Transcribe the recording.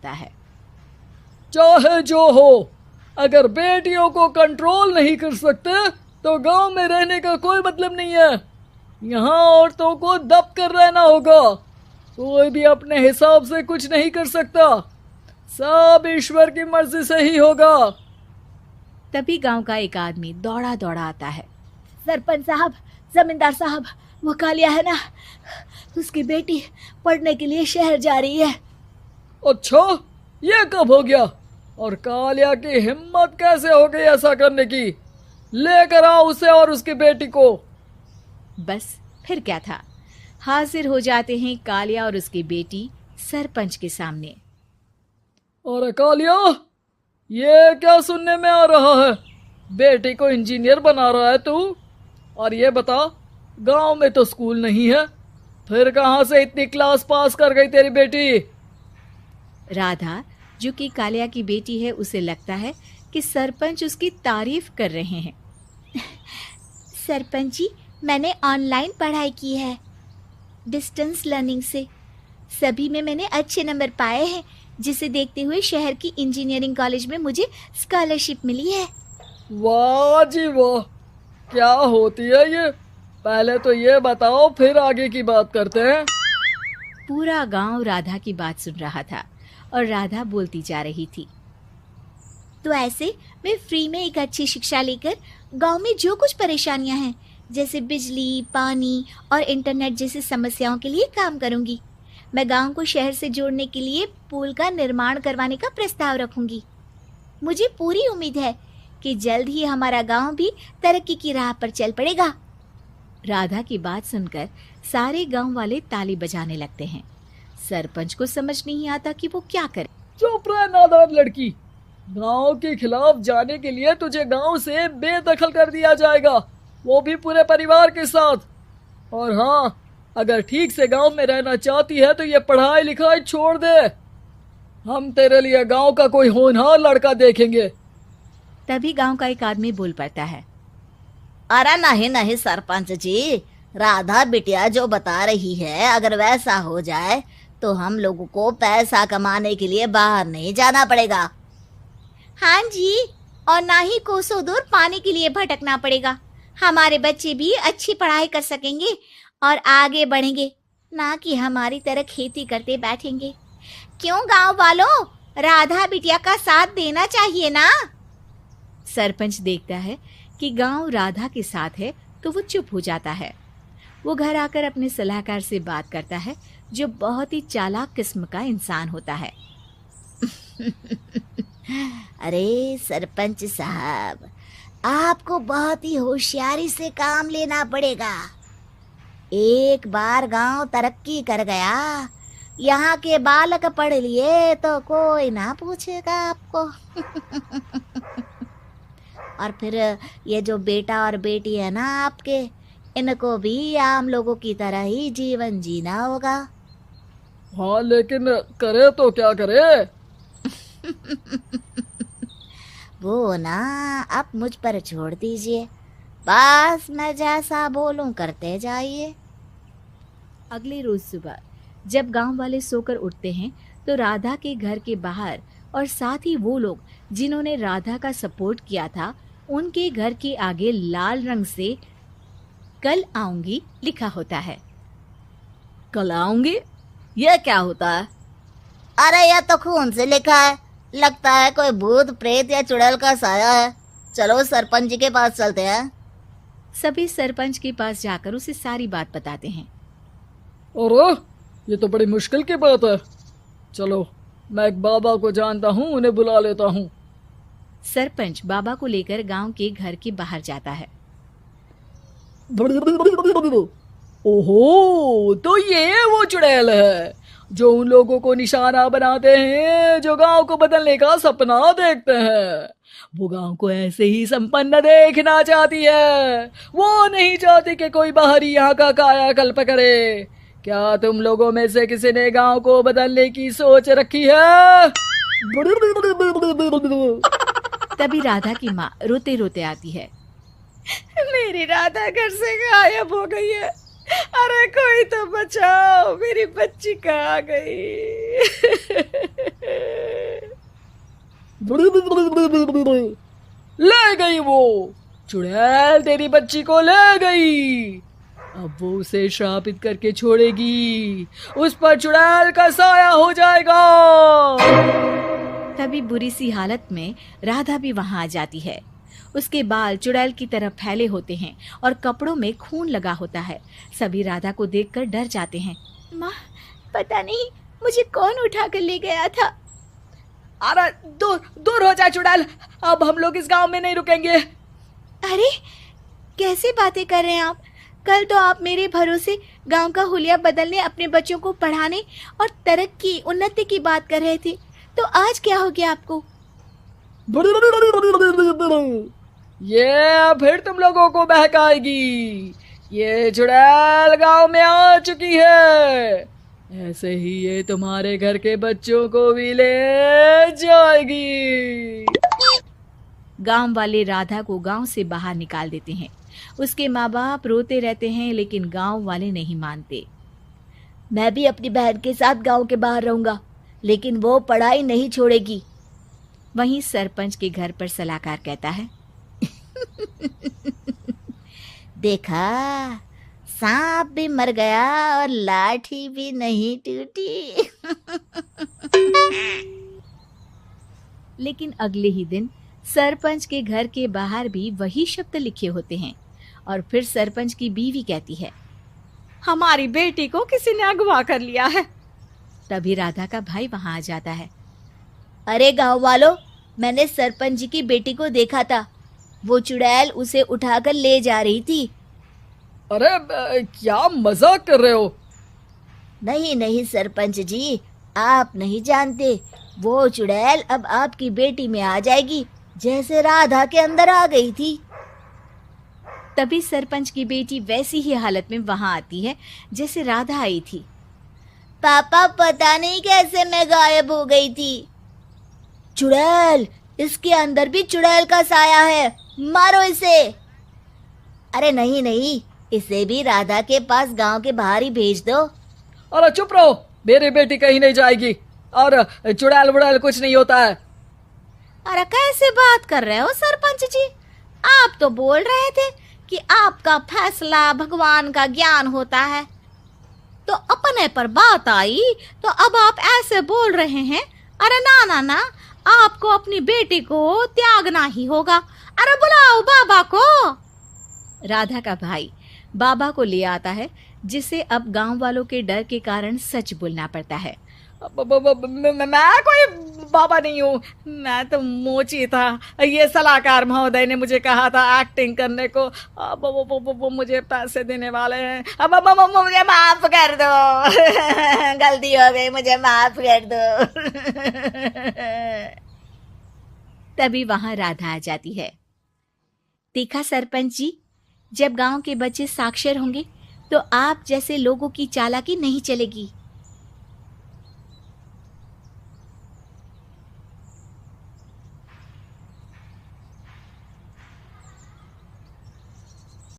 आता है। चाहे जो हो, अगर बेटियों को कंट्रोल नहीं कर सकते तो गांव में रहने का कोई मतलब नहीं है। यहाँ औरतों को दब कर रहना होगा। कोई भी अपने हिसाब से कुछ नहीं कर सकता, सब ईश्वर की मर्जी से ही होगा। तभी गांव का एक आदमी दौड़ा दौड़ा आता है। सरपंच साहब, जमींदार साहब, वो कालिया है ना, उसकी बेटी पढ़ने के लिए शहर जा रही है। अच्छा, ये कब हो गया? और कालिया की हिम्मत कैसे हो गई ऐसा करने की? लेकर आओ उसे और उसकी बेटी को। बस फिर क्या था, हाजिर हो जाते हैं कालिया और उसकी बेटी सरपंच के सामने। अरे कालिया, ये क्या सुनने में आ रहा है? बेटी को इंजीनियर बना रहा है तू? और ये बता, गांव में तो स्कूल नहीं है, फिर कहां से इतनी क्लास पास कर गई तेरी बेटी? राधा, जो कि कालिया की बेटी है, उसे लगता है कि सरपंच उसकी तारीफ कर रहे हैं। सरपंच जी, मैंने ऑनलाइन पढ़ाई की है, डिस्टेंस लर्निंग से। सभी में मैंने अच्छे नंबर पाए हैं, जिसे देखते हुए शहर की इंजीनियरिंग कॉलेज में मुझे स्कॉलरशिप मिली है। वाह जी वाह, क्या होती है ये? पहले तो ये बताओ, फिर आगे की बात करते हैं। पूरा गांव राधा की बात सुन रहा था और राधा बोलती जा रही थी। तो ऐसे मैं फ्री में एक अच्छी शिक्षा लेकर गांव में जो कुछ परेशानियां हैं, जैसे बिजली, पानी और इंटरनेट जैसी समस्याओं के लिए काम करूंगी। मैं गांव को शहर से जोड़ने के लिए पुल का निर्माण करवाने का प्रस्ताव रखूंगी। मुझे पूरी उम्मीद है कि जल्द ही हमारा गांव भी तरक्की की राह पर चल पड़ेगा। राधा की बात सुनकर सारे गांव वाले ताली बजाने लगते हैं। सरपंच को समझ नहीं आता कि वो क्या करे। चुप रह नादान लड़की, गांव के खिलाफ जाने के लिए तुझे गांव से बेदखल कर दिया जाएगा, वो भी पूरे परिवार के साथ। और हाँ, अगर ठीक से गांव में रहना चाहती है तो ये पढ़ाई लिखाई छोड़ दे। हम तेरे लिए गांव का कोई होनहार लड़का देखेंगे। तभी गांव का एक आदमी बोल पड़ता है। अरे नहीं नहीं सरपंच जी, राधा बिटिया जो बता रही है, अगर वैसा हो जाए तो हम लोगों को पैसा कमाने के लिए बाहर नहीं जाना पड़ेगा। हाँ जी, और ना ही कोसों दूर पानी के लिए भटकना पड़ेगा। हमारे बच्चे भी अच्छी पढ़ाई कर सकेंगे और आगे बढ़ेंगे, ना कि हमारी तरह खेती करते बैठेंगे। क्यों गांव वालों, राधा बिटिया का साथ देना चाहिए ना। सरपंच देखता है कि गांव राधा के साथ है तो वो चुप हो जाता है। वो घर आकर अपने सलाहकार से बात करता है, जो बहुत ही चालाक किस्म का इंसान होता है। अरे सरपंच साहब, आपको बहुत ही होशियारी से काम लेना पड़ेगा। एक बार गांव तरक्की कर गया, यहाँ के बालक पढ़ लिए तो कोई ना पूछेगा आपको। और फिर ये जो बेटा और बेटी है ना आपके, इनको भी आम लोगों की तरह ही जीवन जीना होगा। हाँ, लेकिन करे तो क्या करे? वो ना आप मुझ पर छोड़ दीजिए, बस मैं जैसा बोलूं करते जाइए। अगले रोज सुबह जब गांव वाले सोकर उठते हैं तो राधा के घर के बाहर और साथ ही वो लोग जिन्होंने राधा का सपोर्ट किया था, उनके घर के आगे लाल रंग से कल आऊंगी लिखा होता है। कल आऊंगी, ये क्या होता है? अरे यह तो खून से लिखा है, लगता है कोई भूत प्रेत या चुड़ैल का साया है। चलो सरपंच जी के पास चलते हैं। सभी सरपंच के पास जाकर उसे सारी बात बताते हैं। अरे ये तो बड़ी मुश्किल की बात है। चलो, मैं एक बाबा को जानता हूँ, उन्हें बुला लेता हूँ। सरपंच बाबा को लेकर गांव के घर के बाहर जाता है। ओहो, तो ये वो चुड़ैल है जो उन लोगों को निशाना बनाते हैं जो गांव को बदलने का सपना देखते हैं। वो गांव को ऐसे ही संपन्न देखना चाहती है, वो नहीं चाहती कि कोई बाहरी यहाँ का कायाकल्प करे। क्या तुम लोगों में से किसी ने गांव को बदलने की सोच रखी है? तभी राधा की माँ रोते रोते आती है। मेरी राधा घर से गायब हो गई है। अरे कोई तो बचाओ, मेरी बच्ची कहाँ गई? ले गई वो चुड़ैल, तेरी बच्ची को ले गई। अब वो उसे श्रापित करके छोड़ेगी, उस पर चुड़ैल का साया हो जाएगा। तभी बुरी सी हालत में राधा भी वहां आ जाती है। उसके बाल चुड़ैल की तरह फैले होते हैं और कपड़ों में खून लगा होता है। सभी राधा को देखकर डर जाते हैं। माँ, पता नहीं मुझे कौन उठा कर ले गया था। अरे दूर दूर हो जा चुड़ैल, अब हम लोग इस गांव में नहीं रुकेंगे। अरे कैसे बातें कर रहे हैं आप? कल तो आप मेरे भरोसे गांव का हुलिया बदलने, अपने बच्चों को पढ़ाने और तरक्की उन्नति की बात कर रहे थे, तो आज क्या हो गया आपको? ये फिर तुम लोगों को बहकाएगी। ये चुड़ैल गांव में आ चुकी है, ऐसे ही ये तुम्हारे घर के बच्चों को भी ले जाएगी। गांव वाले राधा को गांव से बाहर निकाल देते हैं। उसके माँ बाप रोते रहते हैं, लेकिन गांव वाले नहीं मानते। मैं भी अपनी बहन के साथ गांव के बाहर रहूंगा, लेकिन वो पढ़ाई नहीं छोड़ेगी। वहीं सरपंच के घर पर सलाहकार कहता है, देखा, सांप भी मर गया और लाठी भी नहीं टूटी। लेकिन अगले ही दिन सरपंच के घर के बाहर भी वही शब्द लिखे होते हैं। और फिर सरपंच की बीवी कहती है, हमारी बेटी को किसी ने अगवा कर लिया है। तभी राधा का भाई वहां आ जाता है। अरे गांव वालों, मैंने सरपंच जी की बेटी को देखा था। वो चुड़ैल उसे उठाकर ले जा रही थी। अरे क्या मजाक कर रहे हो? नहीं नहीं सरपंच जी, आप नहीं जानते। वो चुड़ैल अब आपकी बेटी में आ जाएगी, जैसे राधा के अंदर आ गई थी। तभी सरपंच की बेटी वैसी ही हालत में वहां आती है जैसे राधा आई थी। पापा, पता नहीं कैसे मैं गायब हो गई थी। चुड़ैल, इसके अंदर भी चुड़ैल का साया है, मारो इसे। अरे नहीं नहीं, इसे भी राधा के पास गांव के बाहर ही भेज दो। अरे चुप रहो, मेरी बेटी कहीं नहीं जाएगी और चुड़ैल वुड़ैल कुछ नहीं होता है। अरे कैसे बात कर रहे हो सरपंच जी? आप तो बोल रहे थे कि आपका फैसला भगवान का ज्ञान होता है, तो अपने पर बात आई तो अब आप ऐसे बोल रहे हैं। अरे ना ना ना, आपको अपनी बेटी को त्यागना ही होगा। अरे बुलाओ बाबा को। राधा का भाई बाबा को ले आता है, जिसे अब गांव वालों के डर के कारण सच बोलना पड़ता है। मैं कोई बाबा नहीं हूँ, मैं तो मोची था। ये सलाहकार महोदय ने मुझे कहा था एक्टिंग करने को। अब वो मुझे पैसे देने वाले हैं। अब मुझे माफ कर दो। गलती हो गई, मुझे माफ कर दो। तभी वहां राधा आ जाती है। देखा सरपंच जी, जब गांव के बच्चे साक्षर होंगे तो आप जैसे लोगों की चालाकी नहीं चलेगी।